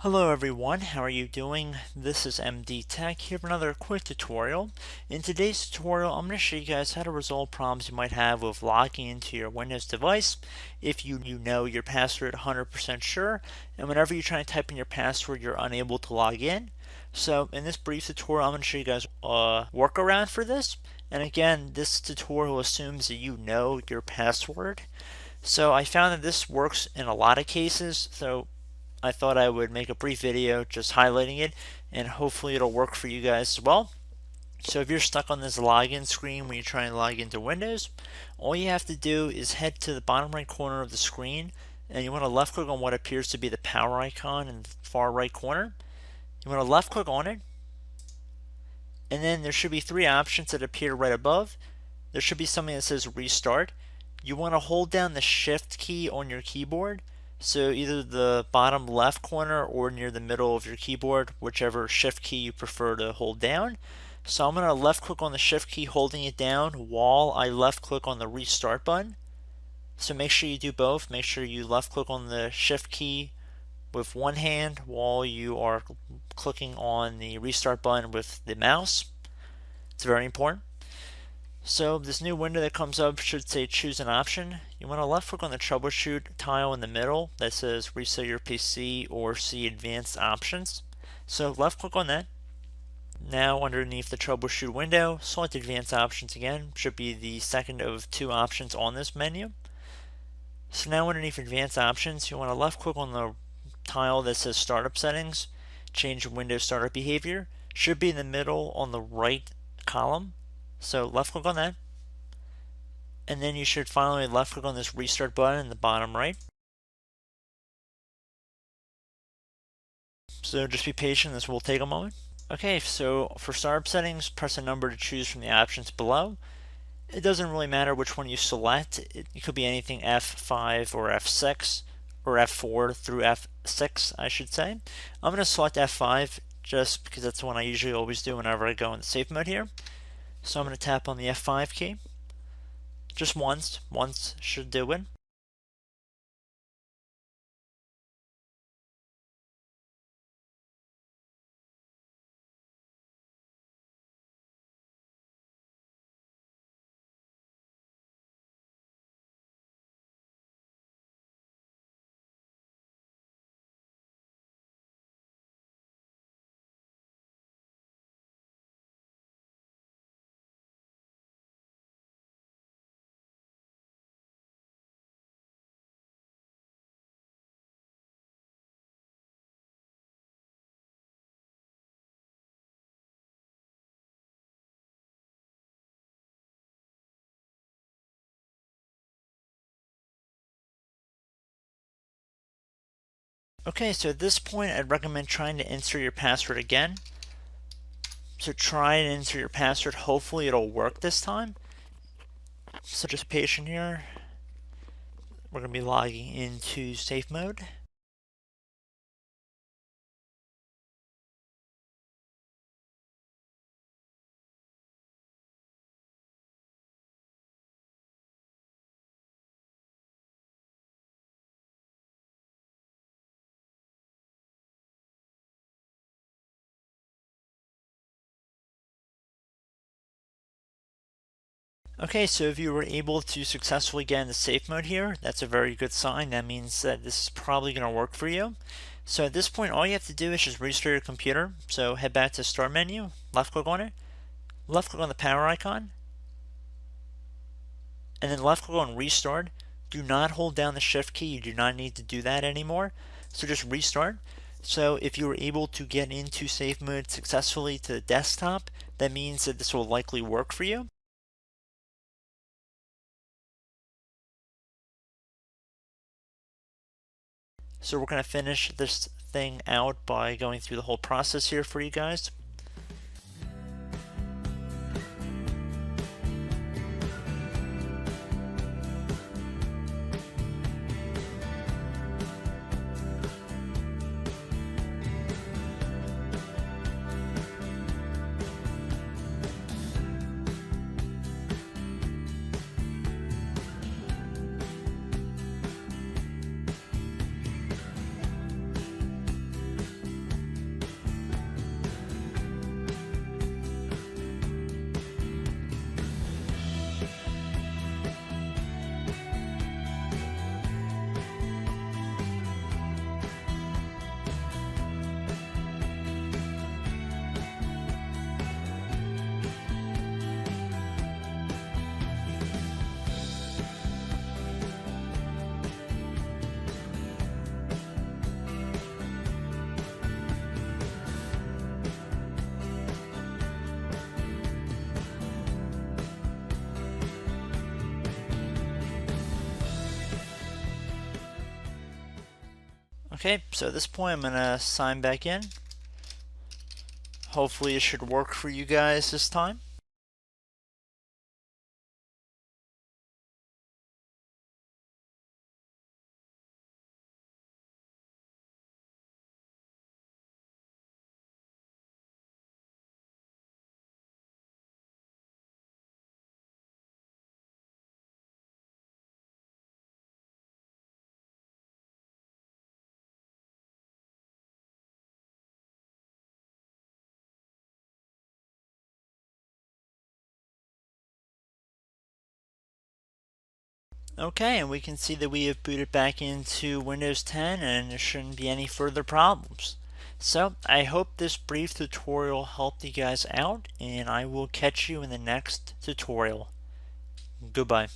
Hello everyone, how are you doing? This is MD Tech here for another quick tutorial. In today's tutorial, I'm going to show you guys how to resolve problems you might have with logging into your Windows device if you know your password 100% sure, and whenever you try to type in your password, you're unable to log in. So in this brief tutorial, I'm going to show you guys a workaround for this. And again, this tutorial assumes that you know your password. So I found that this works in a lot of cases. So I thought I would make a brief video just highlighting it, and hopefully it'll work for you guys as well. So if you're stuck on this login screen when you're trying to log into Windows, all you have to do is head to the bottom right corner of the screen, and you want to left click on what appears to be the power icon in the far right corner. You want to left click on it, and then there should be three options that appear right above. There should be something that says restart. You want to hold down the shift key on your keyboard, so either the bottom left corner or near the middle of your keyboard, whichever shift key you prefer to hold down. So I'm going to left click on the shift key holding it down while I left click on the restart button. So make sure you do both. Make sure you left click on the shift key with one hand while you are clicking on the restart button with the mouse. It's very important. So this new window that comes up should say choose an option. You want to left click on the troubleshoot tile in the middle that says reset your PC or see advanced options. So left click on that. Now underneath the troubleshoot window, select advanced options again. Should be the second of two options on this menu. So now underneath advanced options, you want to left click on the tile that says startup settings. Change Windows startup behavior. Should be in the middle on the right column. So left click on that, and then you should finally left click on this restart button in the bottom right. So just be patient, this will take a moment. Okay, so for startup settings, press a number to choose from the options below. It doesn't really matter which one you select. It could be anything F5 or F6 or F4 through F6, I should say. I'm going to select F5 just because that's the one I usually always do whenever I go into safe mode here. So I'm going to tap on the F5 key. Just once should do it. Okay, so at this point I'd recommend trying to insert your password again. So try and insert your password, hopefully it'll work this time. So just patient here. We're going to be logging into safe mode. Okay, so if you were able to successfully get into safe mode here, that's a very good sign. That means that this is probably going to work for you. So at this point, all you have to do is just restart your computer. So head back to Start menu, left click on it, left click on the power icon, and then left click on Restart. Do not hold down the Shift key. You do not need to do that anymore. So just restart. So if you were able to get into safe mode successfully to the desktop, that means that this will likely work for you. So we're going to finish this thing out by going through the whole process here for you guys. Okay, so at this point I'm going to sign back in. Hopefully it should work for you guys this time. Okay, and we can see that we have booted back into Windows 10 and there shouldn't be any further problems. So I hope this brief tutorial helped you guys out, and I will catch you in the next tutorial. Goodbye.